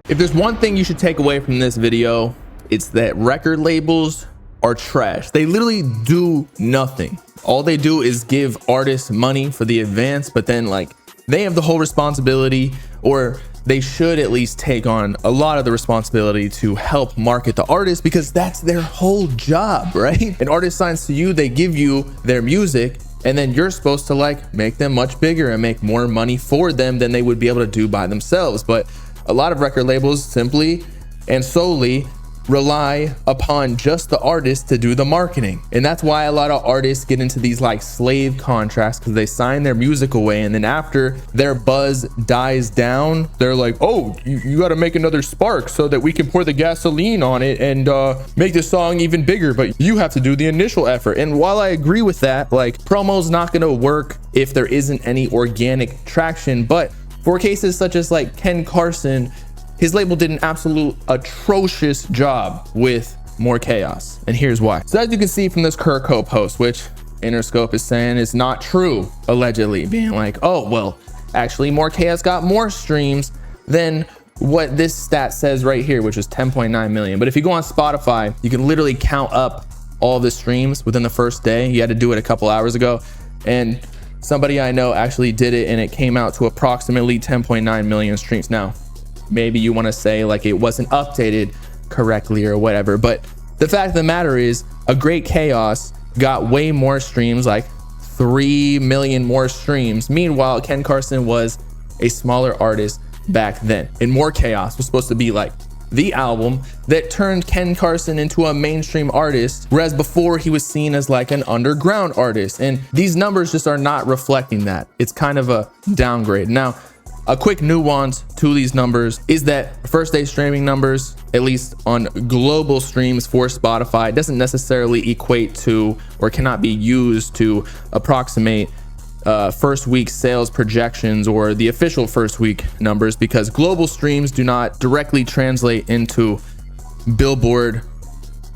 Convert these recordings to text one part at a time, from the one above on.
If there's one thing you should take away from this video, it's that record labels are trash. They literally do nothing. All they do is give artists money for the advance, but then like they have the whole responsibility, or they should at least take on a lot of the responsibility to help market the artist, because that's their whole job, right? An artist signs to you, they give you their music, and then you're supposed to like make them much bigger and make more money for them than they would be able to do by themselves. But a lot of record labels simply and solely rely upon just the artist to do the marketing. And that's why a lot of artists get into these like slave contracts, because they sign their music away, and then after their buzz dies down, they're like, oh, you got to make another spark so that we can pour the gasoline on it and make the song even bigger, but you have to do the initial effort. And while I agree with that, like promo's not going to work if there isn't any organic traction. But for cases such as like Ken Carson, his label did an absolute atrocious job with More Chaos, and here's why. So as you can see from this Kurko post, which Interscope is saying is not true, allegedly being like, oh, well, actually More Chaos got more streams than what this stat says right here, which is 10.9 million. But if you go on Spotify, you can literally count up all the streams within the first day. You had to do it a couple hours ago, and somebody I know actually did it, and it came out to approximately 10.9 million streams. Now, maybe you want to say like it wasn't updated correctly or whatever, but the fact of the matter is A Great Chaos got way more streams, like 3 million more streams. Meanwhile, Ken Carson was a smaller artist back then, and More Chaos was supposed to be like the album that turned Ken Carson into a mainstream artist, whereas before he was seen as like an underground artist. And these numbers just are not reflecting that. It's kind of a downgrade. Now, a quick nuance to these numbers is that first day streaming numbers, at least on global streams for Spotify, doesn't necessarily equate to or cannot be used to approximate first week sales projections or the official first week numbers, because global streams do not directly translate into Billboard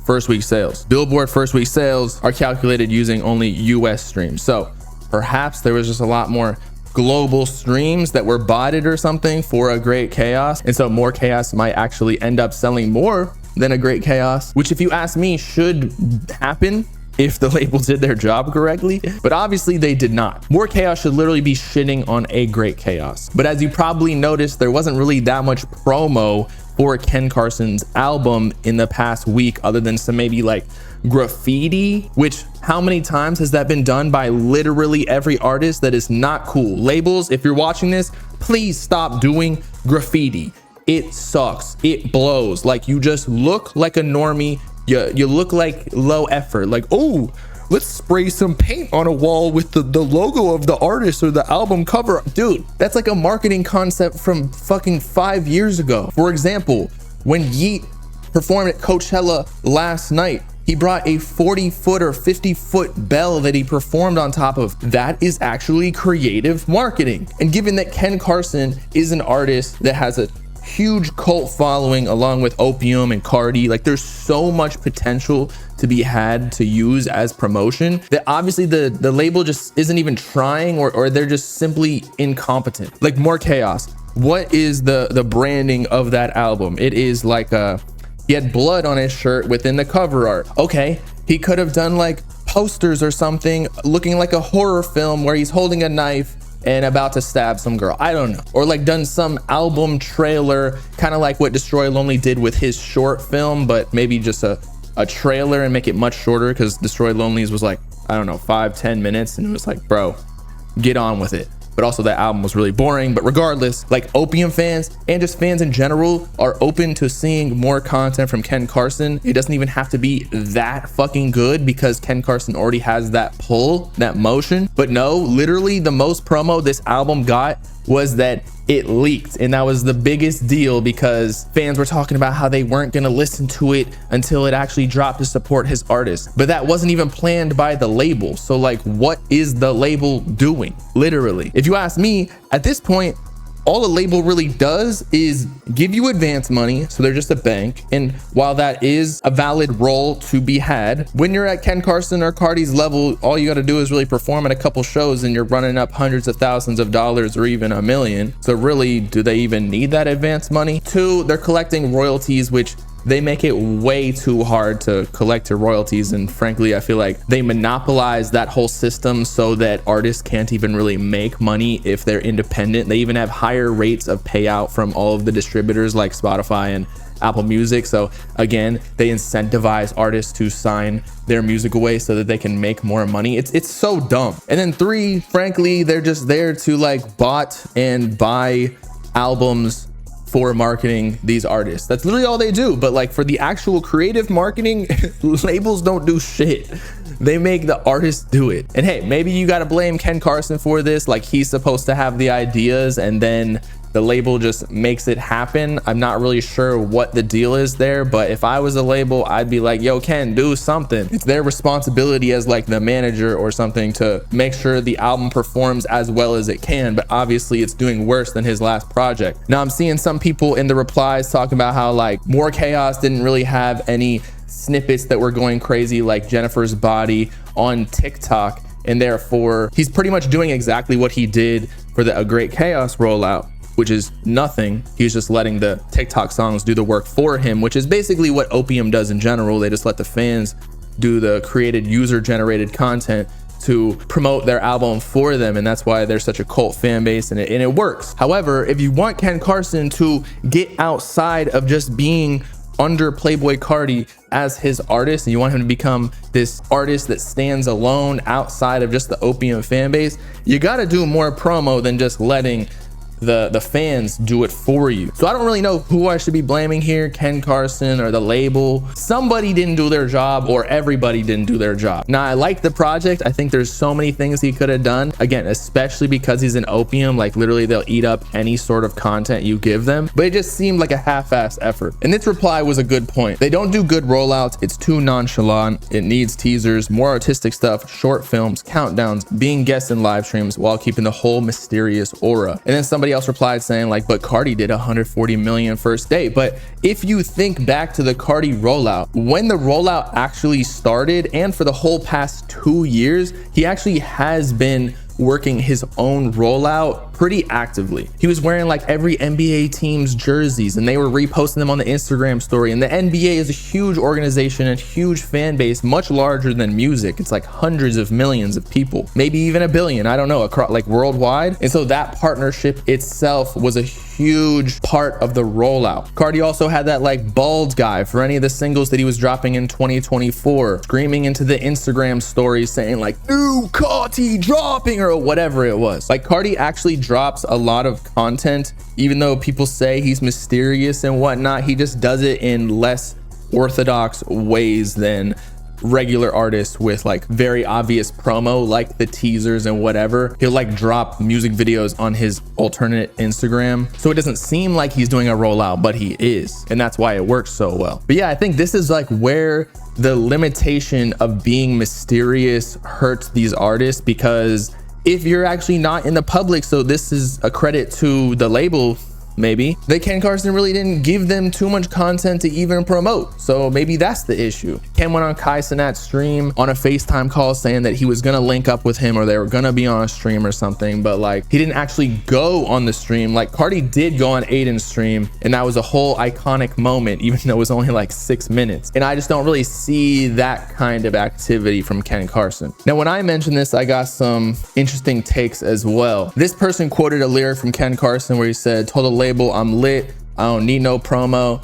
first week sales. Billboard first week sales are calculated using only US streams. So perhaps there was just a lot more global streams that were botted or something for A Great Chaos, and so More Chaos might actually end up selling more than A Great Chaos, which if you ask me should happen if the label did their job correctly, but obviously they did not. More Chaos should literally be shitting on A Great Chaos. But as you probably noticed, there wasn't really that much promo for Ken Carson's album in the past week, other than some maybe like graffiti, which how many times has that been done by literally every artist? That is not cool. Labels, if you're watching this, please stop doing graffiti. It sucks. It blows. Like, you just look like a normie. You look like low effort. Like, oh, let's spray some paint on a wall with the logo of the artist or the album cover. Dude, that's like a marketing concept from fucking 5 years ago. For example, when Yeat performed at Coachella last night, he brought a 40-foot or 50-foot bell that he performed on top of. That is actually creative marketing. And given that Ken Carson is an artist that has a huge cult following along with Opium and Cardi, like there's so much potential to be had to use as promotion that obviously the label just isn't even trying, or they're just simply incompetent. Like More Chaos, what is the branding of that album? It is like he had blood on his shirt within the cover art. Okay, he could have done like posters or something looking like a horror film where he's holding a knife and about to stab some girl. I don't know. Or like done some album trailer, kind of like what Destroy Lonely did with his short film, but maybe just a trailer and make it much shorter, because Destroy Lonely's was like, I don't know, 5-10 minutes, and it was like, bro, get on with it. But also that album was really boring. But regardless, like Opium fans and just fans in general are open to seeing more content from Ken Carson. It doesn't even have to be that fucking good, because Ken Carson already has that pull, that motion. But no, literally the most promo this album got was that it leaked, and that was the biggest deal, because fans were talking about how they weren't going to listen to it until it actually dropped to support his artist. But that wasn't even planned by the label. So like, what is the label doing? Literally, if you ask me, at this point, all a label really does is give you advance money. So they're just a bank. And while that is a valid role to be had, when you're at Ken Carson or Cardi's level, all you got to do is really perform at a couple shows and you're running up hundreds of thousands of dollars or even $1 million. So really, do they even need that advance money? Two, they're collecting royalties, which they make it way too hard to collect your royalties. And frankly, I feel like they monopolize that whole system so that artists can't even really make money if they're independent. They even have higher rates of payout from all of the distributors like Spotify and Apple Music. So again, they incentivize artists to sign their music away so that they can make more money. It's so dumb. And then three, frankly, they're just there to like bot and buy albums for marketing these artists. That's literally all they do. But like for the actual creative marketing, labels don't do shit. They make the artists do it. And hey, maybe you got to blame Ken Carson for this. Like he's supposed to have the ideas and then the label just makes it happen. I'm not really sure what the deal is there, but if I was a label, I'd be like, yo, Ken, do something. It's their responsibility as like the manager or something to make sure the album performs as well as it can, but obviously it's doing worse than his last project. Now I'm seeing some people in the replies talking about how like More Chaos didn't really have any snippets that were going crazy like Jennifer's Body on TikTok, and therefore he's pretty much doing exactly what he did for the A Great Chaos rollout, which is nothing. He's just letting the TikTok songs do the work for him, which is basically what Opium does in general. They just let the fans do the created user generated content to promote their album for them. And that's why they're such a cult fan base, and it works. However, if you want Ken Carson to get outside of just being under Playboi Carti as his artist, and you want him to become this artist that stands alone outside of just the Opium fan base, you got to do more promo than just letting the fans do it for you. So I don't really know who I should be blaming here, Ken Carson or the label. Somebody didn't do their job, or everybody didn't do their job. Now I like the project. I think there's so many things he could have done, again, especially because he's an Opium. Like literally they'll eat up any sort of content you give them, but it just seemed like a half-ass effort. And this reply was a good point. They don't do good rollouts. It's too nonchalant. It needs teasers, more artistic stuff, short films, countdowns, being guests in live streams while keeping the whole mysterious aura. And then somebody else replied saying like, but Carti did 140 million first day. But if you think back to the Carti rollout, when the rollout actually started, and for the whole past 2 years, he actually has been working his own rollout pretty actively. He was wearing like every NBA team's jerseys and they were reposting them on the Instagram story. And the NBA is a huge organization and huge fan base, much larger than music. It's like hundreds of millions of people, maybe even 1 billion, I don't know, across like worldwide. And so that partnership itself was a huge part of the rollout. Carti also had that like bald guy for any of the singles that he was dropping in 2024, screaming into the Instagram stories saying like, new Carti dropping, or whatever it was. Like Carti actually drops a lot of content, even though people say he's mysterious and whatnot. He just does it in less orthodox ways than regular artists with like very obvious promo, like the teasers and whatever. He'll like drop music videos on his alternate Instagram, so it doesn't seem like he's doing a rollout, but he is, and that's why it works so well. But yeah, I think this is like where the limitation of being mysterious hurts these artists, because if you're actually not in the public, so this is a credit to the label, maybe that Ken Carson really didn't give them too much content to even promote. So maybe that's the issue. Ken went on Kai Cenat's stream on a FaceTime call saying that he was gonna link up with him, or they were gonna be on a stream or something, but like he didn't actually go on the stream. Like Carti did go on Aiden's stream, and that was a whole iconic moment, even though it was only like 6 minutes. And I just don't really see that kind of activity from Ken Carson. Now, when I mentioned this, I got some interesting takes as well. This person quoted a lyric from Ken Carson where he said, told a label, I'm lit, I don't need no promo.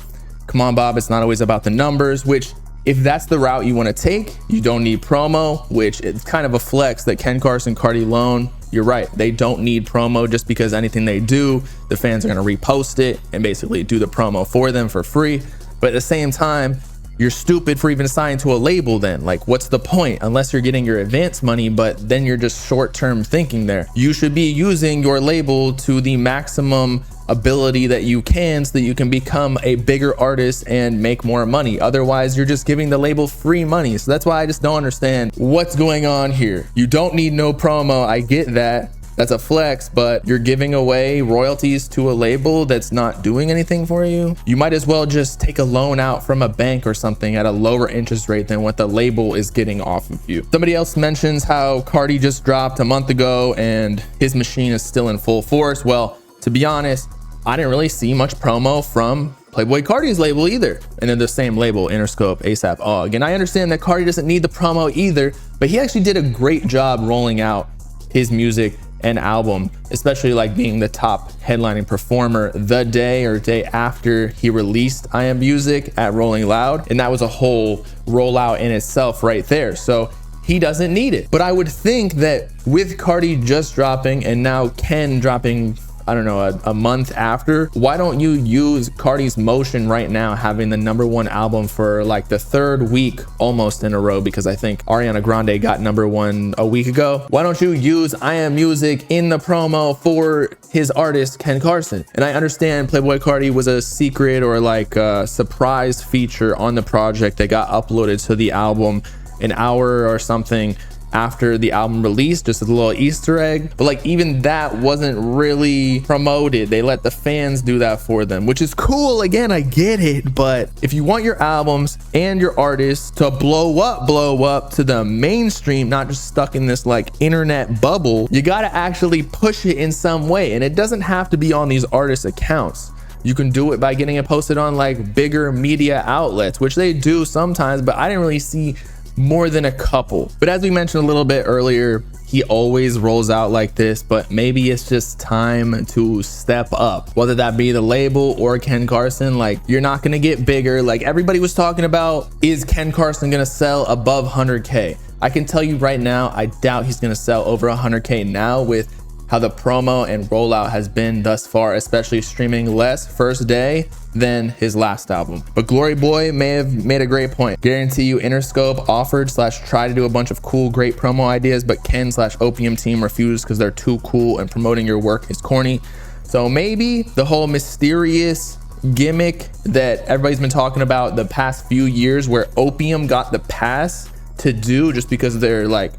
Come on, Bob, it's not always about the numbers. Which, if that's the route you want to take, you don't need promo, which it's kind of a flex that Ken Carson, Carti Lone, you're right, they don't need promo, just because anything they do, the fans are going to repost it and basically do the promo for them for free. But at the same time, you're stupid for even signing to a label then. Like, what's the point? Unless you're getting your advance money, but then you're just short-term thinking there. You should be using your label to the maximum ability that you can, so that you can become a bigger artist and make more money. Otherwise, you're just giving the label free money. So that's why I just don't understand what's going on here. You don't need no promo, I get that, that's a flex, but you're giving away royalties to a label that's not doing anything for you. You might as well just take a loan out from a bank or something at a lower interest rate than what the label is getting off of you. Somebody else mentions how Cardi just dropped a month ago and his machine is still in full force. Well, to be honest, I didn't really see much promo from Playboi Carti's label either. And then the same label, Interscope, ASAP Aug. And I understand that Cardi doesn't need the promo either, but he actually did a great job rolling out his music and album, especially like being the top headlining performer the day or day after he released I Am Music at Rolling Loud. And that was a whole rollout in itself right there. So he doesn't need it. But I would think that with Cardi just dropping and now Ken dropping, I don't know, a month after, why don't you use Cardi's motion right now, having the #1 album for like the 3rd week almost in a row, because I think Ariana Grande got #1 a week ago. Why don't you use I Am Music in the promo for his artist Ken Carson? And I understand Playboi Carti was a secret or like a surprise feature on the project that got uploaded to the album an hour or something after the album released, just a little Easter egg. But like even that wasn't really promoted. They let the fans do that for them, which is cool. Again, I get it, but if you want your albums and your artists to blow up to the mainstream, not just stuck in this like internet bubble, you gotta actually push it in some way. And it doesn't have to be on these artists' accounts. You can do it by getting it posted on like bigger media outlets, which they do sometimes, but I didn't really see more than a couple. But as we mentioned a little bit earlier, he always rolls out like this, but maybe it's just time to step up, whether that be the label or Ken Carson. Like, you're not gonna get bigger. Like everybody was talking about, is Ken Carson gonna sell above 100K? I can tell you right now, I doubt he's gonna sell over 100K now with how the promo and rollout has been thus far, especially streaming less first day than his last album. But Glory Boy may have made a great point. Guarantee you Interscope offered / tried to do a bunch of cool, great promo ideas, but Ken / Opium team refused because they're too cool and promoting your work is corny. So maybe the whole mysterious gimmick that everybody's been talking about the past few years, where Opium got the pass to do just because they're like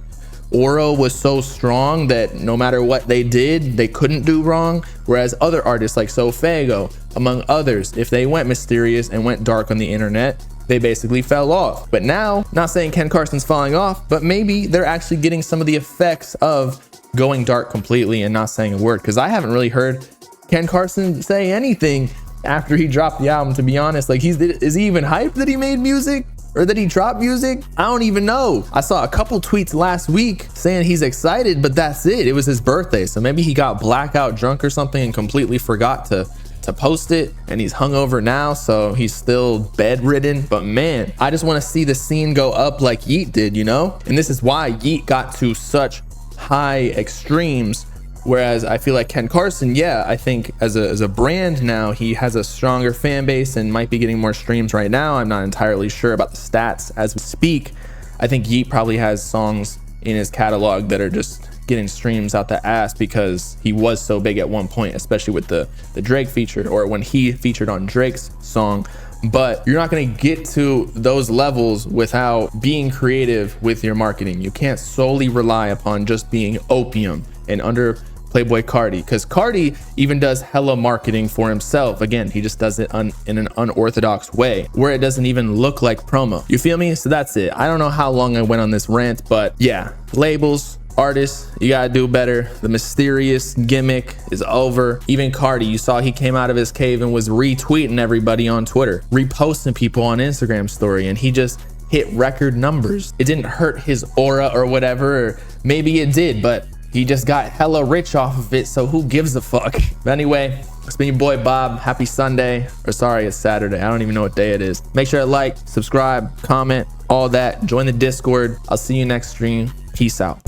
aura was so strong that no matter what they did, they couldn't do wrong. Whereas other artists like Sofego, among others, if they went mysterious and went dark on the internet, they basically fell off. But now, not saying Ken Carson's falling off, but maybe they're actually getting some of the effects of going dark completely and not saying a word. Because I haven't really heard Ken Carson say anything after he dropped the album, to be honest. Like, is he even hyped that he made music? Or that he dropped music? I don't even know. I saw a couple tweets last week saying he's excited, but that's it. It was his birthday. So maybe he got blackout drunk or something and completely forgot to post it, and he's hungover now, so he's still bedridden. But man, I just want to see the scene go up like Yeat did, you know? And this is why Yeat got to such high extremes. Whereas I feel like Ken Carson, yeah, I think as a brand now, he has a stronger fan base and might be getting more streams right now. I'm not entirely sure about the stats as we speak. I think Yeat probably has songs in his catalog that are just getting streams out the ass because he was so big at one point, especially with the Drake feature, or when he featured on Drake's song. But you're not going to get to those levels without being creative with your marketing. You can't solely rely upon just being Opium and under Playboi Carti, because Carti even does hella marketing for himself. Again, he just does it in an unorthodox way where it doesn't even look like promo. You feel me? So that's it. I don't know how long I went on this rant, but yeah, labels, artists, you gotta do better. The mysterious gimmick is over. Even Carti, you saw he came out of his cave and was retweeting everybody on Twitter, reposting people on Instagram story, and he just hit record numbers. It didn't hurt his aura or whatever, or maybe it did, but he just got hella rich off of it, so who gives a fuck? But anyway, it's been your boy Bob. Happy Sunday. Or sorry, it's Saturday. I don't even know what day it is. Make sure to like, subscribe, comment, all that. Join the Discord. I'll see you next stream. Peace out.